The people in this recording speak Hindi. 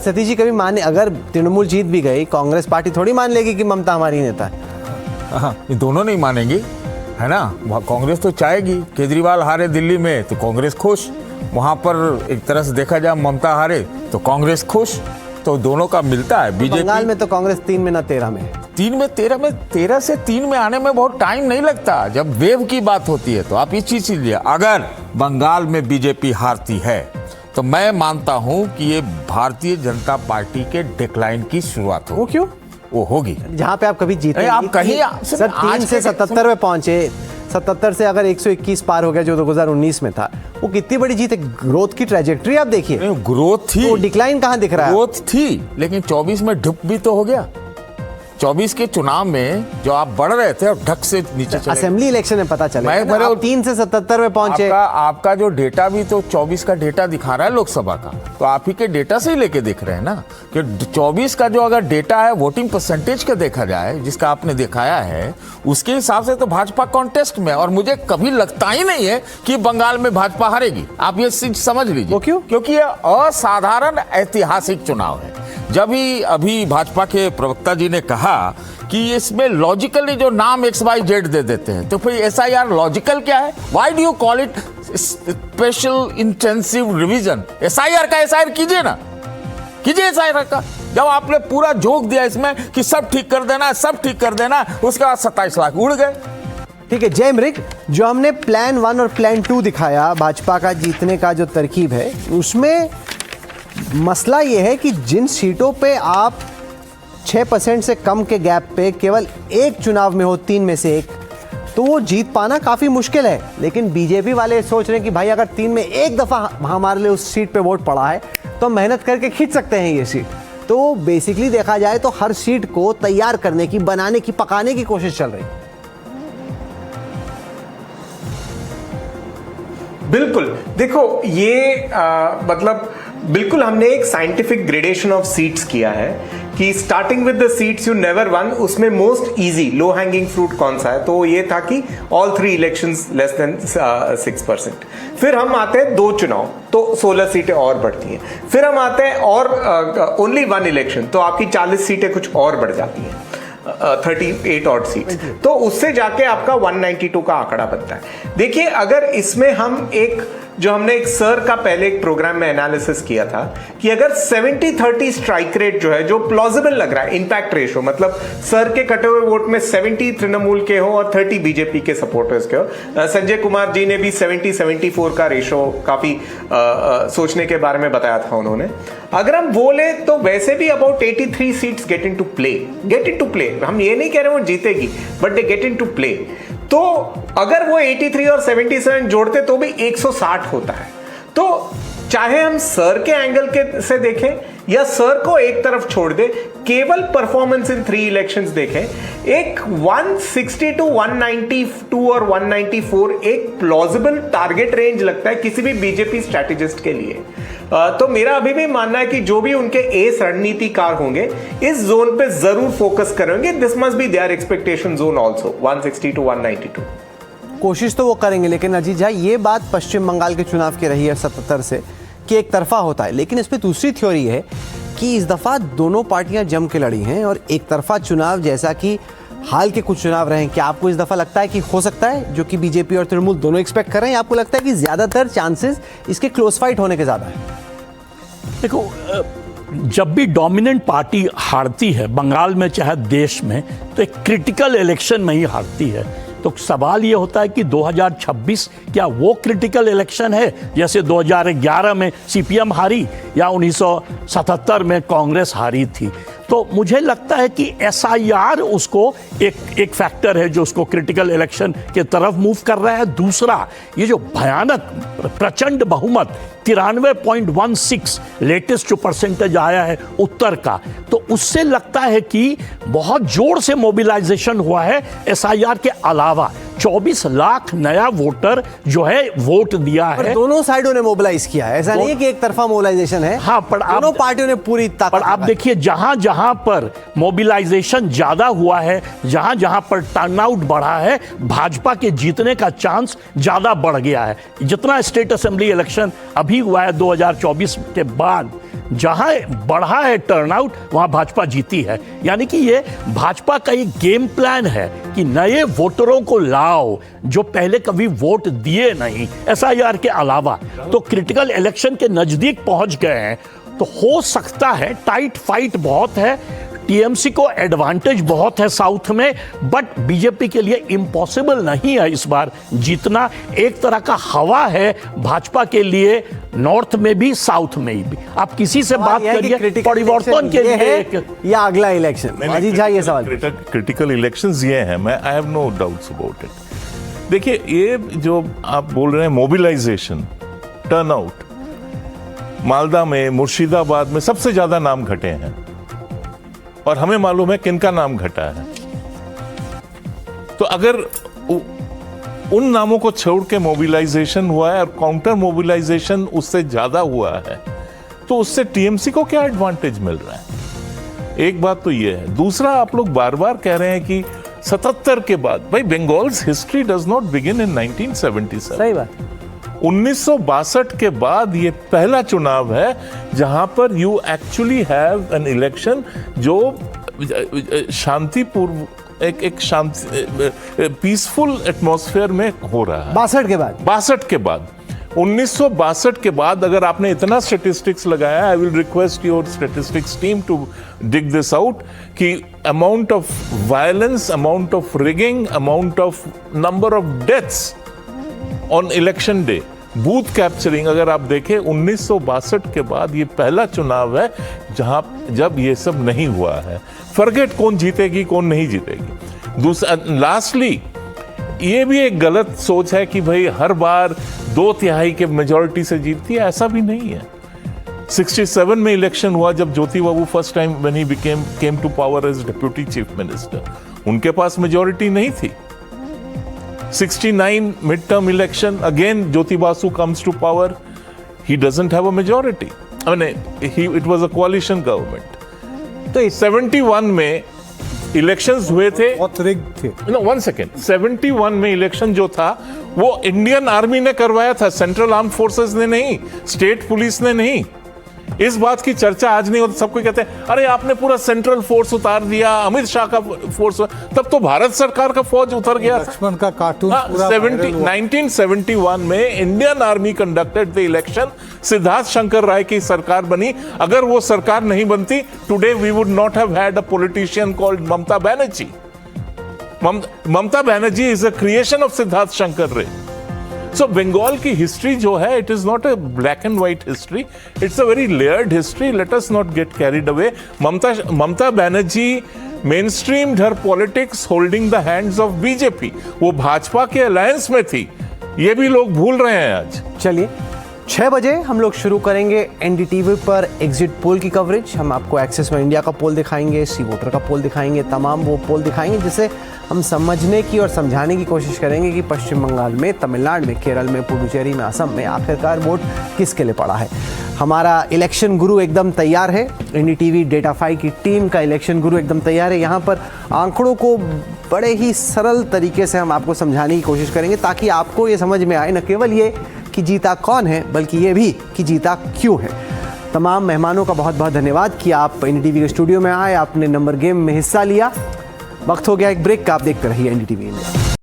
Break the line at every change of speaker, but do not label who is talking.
सतीश जी कभी माने, अगर तृणमूल जीत भी गई, कांग्रेस पार्टी थोड़ी मान लेगी कि ममता हमारी नेता है।
हाँ, ये दोनों नहीं मानेंगी, है ना। कांग्रेस तो चाहेगी केजरीवाल हारे दिल्ली में तो कांग्रेस खुश, वहां पर एक तरह से देखा जाए ममता हारे तो कांग्रेस खुश, तो दोनों का मिलता है। बीजेपी
बंगाल में तो कांग्रेस 3 में ना 13 में।
13 से 3 में आने में बहुत टाइम नहीं लगता। जब वेव की बात होती है तो आप ये चीज लीजिए, अगर बंगाल में बीजेपी हारती है तो मैं मानता हूं कि ये भारतीय जनता पार्टी के डिक्लाइन की शुरुआत होगी।
वो क्यों?
वो होगी
जहां पे आप कभी जीते
आप कहीं
सर 3 से 77 में पहुंचे, 77 से अगर 121 पार हो गया जो 2019 में था, वो कितनी बड़ी जीत है। ग्रोथ की ट्रेजेक्टरी आप देखिए,
ग्रोथ थी,
तो डिक्लाइन कहां दिख रहा है?
ग्रोथ थी, लेकिन 24 में ढुक भी तो हो गया। 24 के चुनाव में जो आप बढ़ रहे थे और ढक से नीचे चले।
असेंबली इलेक्शन में पता चला आप 3 से 77 में पहुंचे।
आपका जो डेटा भी तो 24 का डेटा दिखा रहा है लोकसभा का, तो आप ही के डेटा से ही लेके देख रहे हैं ना कि 24 का जो अगर डेटा है वोटिंग परसेंटेज का देखा जाए, जिसका आपने दिखाया है, उसके हिसाब से तो भाजपा कॉन्टेस्ट में, और मुझे कभी लगता ही नहीं है कि बंगाल में भाजपा हारेगी। आप ये चीज समझ लीजिए।
वो क्यों?
क्योंकि ये असाधारण ऐतिहासिक चुनाव है। जब ही अभी भाजपा के प्रवक्ता जी ने कहा कि इसमें लॉजिकली जो नाम XYZ दे देते हैं, तो फिर SIR लॉजिकल क्या है? Why do you call it special intensive revision? SIR का SIR कीजिए ना, कीजिए SIR का। जब आपने पूरा झोंक दिया इसमें कि सब ठीक कर देना, सब ठीक कर देना, उसके बाद 27 लाख उड़ गए।
ठीक है जय मृग, जो हमने प्लान 1 और प्लान 2 दिखाया भाजपा का जीतने का जो तरकीब है, उसमें मसला यह है कि जिन सीटों पे आप 6% से कम के गैप पे केवल एक चुनाव में हो, 3 में से एक, तो वो जीत पाना काफ़ी मुश्किल है। लेकिन बीजेपी वाले सोच रहे हैं कि भाई अगर 3 में एक दफ़ा हमारे लिए उस सीट पे वोट पड़ा है तो हम मेहनत करके खींच सकते हैं ये सीट। तो बेसिकली देखा जाए तो हर सीट को तैयार करने की, बनाने की, पकाने की कोशिश चल रही है।
बिल्कुल, देखो ये मतलब बिल्कुल हमने एक साइंटिफिक ग्रेडेशन ऑफ सीट्स किया है कि starting with the seats you never one, उसमें most easy low hanging fruit कौन सा है, तो ये था कि ऑल 3 इलेक्शंस लेस देन 6%। फिर हम आते हैं 2 चुनाव, तो 16 सीटें और बढ़ती हैं। फिर हम आते हैं और ओनली 1 इलेक्शन, तो आपकी 40 सीटें कुछ और बढ़ जाती हैं, 38 ऑड सीट, तो उससे जाके आपका 192 का आंकड़ा बनता है। देखिए अगर इसमें हम हमने एक सर का पहले एक प्रोग्राम में एनालिसिस किया था कि अगर 70-30 स्ट्राइक रेट जो है, जो प्लॉजिबल लग रहा है, इंपैक्ट रेशो, मतलब सर के कटे हुए वोट में 70 तृणमूल के हो और 30 बीजेपी के सपोर्टर्स के हो। संजय कुमार जी ने भी 70-74 का रेशो काफी सोचने के बारे में बताया था उन्होंने। अगर हम बोले तो वैसे भी about 83 seats get in to play. हम ये नहीं कह रहे वो जीतेगी, but they get in to play. तो अगर वो 83 और 77 जोड़ते तो भी 160 होता है। तो चाहे हम सर के एंगल से देखें या सर को एक तरफ छोड़ दे, केवल परफॉर्मेंस इन 3 इलेक्शंस देखें, एक 160 टू 192 और 194 एक प्लॉजिबल टारगेट रेंज लगता है किसी भी बीजेपी स्ट्रैटेजिस्ट के लिए। तो मेरा अभी भी मानना है कि जो भी उनके एस रणनीतिकार होंगे इस जोन पे जरूर फोकस करेंगे। This must be their expectation zone also, 160 to 192।
कोशिश तो वो करेंगे, लेकिन अजीत झा ये बात पश्चिम बंगाल के चुनाव की रही है 77 से कि एक तरफा होता है, लेकिन इसमें दूसरी थ्योरी है कि इस दफा दोनों पार्टियां जम के लड़ी हैं और एक तरफा चुनाव जैसा कि हाल के कुछ चुनाव रहे हैं। क्या आपको इस दफा लगता है कि हो सकता है, जो कि बीजेपी और तृणमूल दोनों एक्सपेक्ट कर रहे हैं, आपको लगता है कि ज्यादातर चांसेस इसके क्लोज फाइट होने के ज्यादा है?
देखो, जब भी डोमिनेंट पार्टी हारती है बंगाल में चाहे देश में, तो एक क्रिटिकल इलेक्शन में ही हारती है। तो सवाल ये होता है कि 2026 क्या वो क्रिटिकल इलेक्शन है जैसे 2011 में सीपीएम हारी या 1977 में कांग्रेस हारी थी? तो मुझे लगता है कि SIR उसको एक फैक्टर है जो उसको क्रिटिकल इलेक्शन के तरफ मूव कर रहा है। दूसरा, ये जो भयानक प्रचंड बहुमत 93.16 लेटेस्ट जो परसेंटेज आया है उत्तर का, तो उससे लगता है कि बहुत जोर से मोबिलाइजेशन हुआ है SIR के अलावा। 24 लाख नया वोटर जो है वोट दिया है।
दोनों साइडों ने मोबिलाइज किया है, ऐसा नहीं है कि एक तरफा मोबिलाइजेशन है।
हाँ, पर
दोनों पार्टियों ने पूरी ताकत।
पर आप देखिए जहां जहां पर मोबिलाइजेशन ज्यादा हुआ है, जहां जहां पर टर्नआउट बढ़ा है, भाजपा के जीतने का चांस ज्यादा बढ़ गया है। जितना स्टेट असेंबली इलेक्शन अभी हुआ है 2024 के बाद, जहां बढ़ा है टर्नआउट वहां भाजपा जीती है। यानी कि ये भाजपा का एक गेम प्लान है कि नए वोटरों को लाओ जो पहले कभी वोट दिए नहीं एसआईआर के अलावा। तो क्रिटिकल इलेक्शन के नजदीक पहुंच गए हैं, तो हो सकता है टाइट फाइट बहुत है, टीएमसी को एडवांटेज बहुत है साउथ में, बट बीजेपी के लिए इम्पॉसिबल नहीं है इस बार जीतना। एक तरह का हवा है भाजपा के लिए नॉर्थ में भी साउथ में भी। आप किसी से बात करिए परिवर्तन के लिए
या अगला इलेक्शन। अजीत झा ये सवाल
क्रिटिकल इलेक्शंस ये हैं, मैं I have no doubts about it. देखिए ये जो आप बोल रहे हैं मोबिलाइजेशन, टर्नआउट, मालदा में, मुर्शिदाबाद में सबसे ज्यादा नाम घटे हैं और हमें मालूम है किनका नाम घटा है। तो अगर उन नामों को छोड़ के मोबिलाइजेशन हुआ है और काउंटर मोबिलाइजेशन उससे ज्यादा हुआ है, तो उससे टीएमसी को क्या एडवांटेज मिल रहा है? एक बात तो ये है। दूसरा, आप लोग बार बार कह रहे हैं कि 77 के बाद, भाई Bengal's history does not begin in 1977।
सही बात।
1962 के बाद ये पहला चुनाव है जहां पर you actually have an election जो शांतिपूर्व एक शांति पीसफुल एटमॉस्फेयर में हो रहा है।
62
के बाद 1962 के बाद अगर आपने इतना स्टैटिस्टिक्स लगाया, I will request your statistics team to dig this out कि amount of violence, amount of rigging, amount of number of deaths on election day, booth capturing, अगर आप देखें 1962 के बाद ये पहला चुनाव है जब ये सब नहीं हुआ है। फॉरगेट कौन जीतेगी कौन नहीं जीतेगी। दूसरा, लास्टली ये भी एक गलत सोच है कि भाई हर बार 2/3 के मेजॉरिटी से जीतती है, ऐसा भी नहीं है। 67 में इलेक्शन हुआ जब Jyoti Babu first time when he came to power as deputy chief minister, उनके पास मेजॉरिटी नहीं थी। 69 mid term election, again Jyoti Basu comes to power, he doesn't have a majority. I mean, it was a coalition government.
तो
71 में इलेक्शंस हुए थे,
बहुत रिग थे।
नो 1 सेकेंड, 71 में इलेक्शन जो था वो इंडियन आर्मी ने करवाया था, सेंट्रल आर्म फोर्सेस ने नहीं, स्टेट पुलिस ने नहीं। इस बात की चर्चा आज नहीं होती। सबको कहते हैं अरे आपने पूरा सेंट्रल फोर्स उतार दिया, अमित शाह का फोर्स, तब तो भारत सरकार का फौज उतर गया।
लक्ष्मण का कार्टून
1971 में Indian army conducted the election, Siddhartha Shankar Ray की सरकार बनी। अगर वो सरकार नहीं बनती, today we would not have had a politician called Mamata Banerjee. Mamata Banerjee is a creation of Siddhartha Shankar Ray. So Bengal की हिस्ट्री जो है, it is not a black and white history, it's a very layered history. Let us not get carried away. Mamata Banerjee mainstreamed her politics holding the hands of BJP. वो भाजपा के अलायंस में थी, ये भी लोग भूल रहे हैं आज।
चलिए 6 बजे हम लोग शुरू करेंगे एनडीटीवी पर एग्जिट पोल की कवरेज। हम आपको एक्सेस में इंडिया का पोल दिखाएंगे, सी वोटर का पोल दिखाएंगे, तमाम वो पोल दिखाएंगे जिसे हम समझने की और समझाने की कोशिश करेंगे कि पश्चिम बंगाल में, तमिलनाडु में, केरल में, पुडुचेरी में, असम में आखिरकार वोट किसके लिए पड़ा है। हमारा इलेक्शन गुरु एकदम तैयार है, एनडीटीवी डेटाफाई की टीम का इलेक्शन गुरु एकदम तैयार है। यहाँ पर आंकड़ों को बड़े ही सरल तरीके से हम आपको समझाने की कोशिश करेंगे ताकि आपको ये समझ में आए न केवल ये कि जीता कौन है, बल्कि ये भी कि जीता क्यों है। तमाम मेहमानों का बहुत बहुत धन्यवाद कि आप एनडीटीवी के स्टूडियो में आए, आपने नंबर गेम में हिस्सा लिया। वक्त हो गया एक ब्रेक का, आप देखते रहिए एनडीटीवी इंडिया।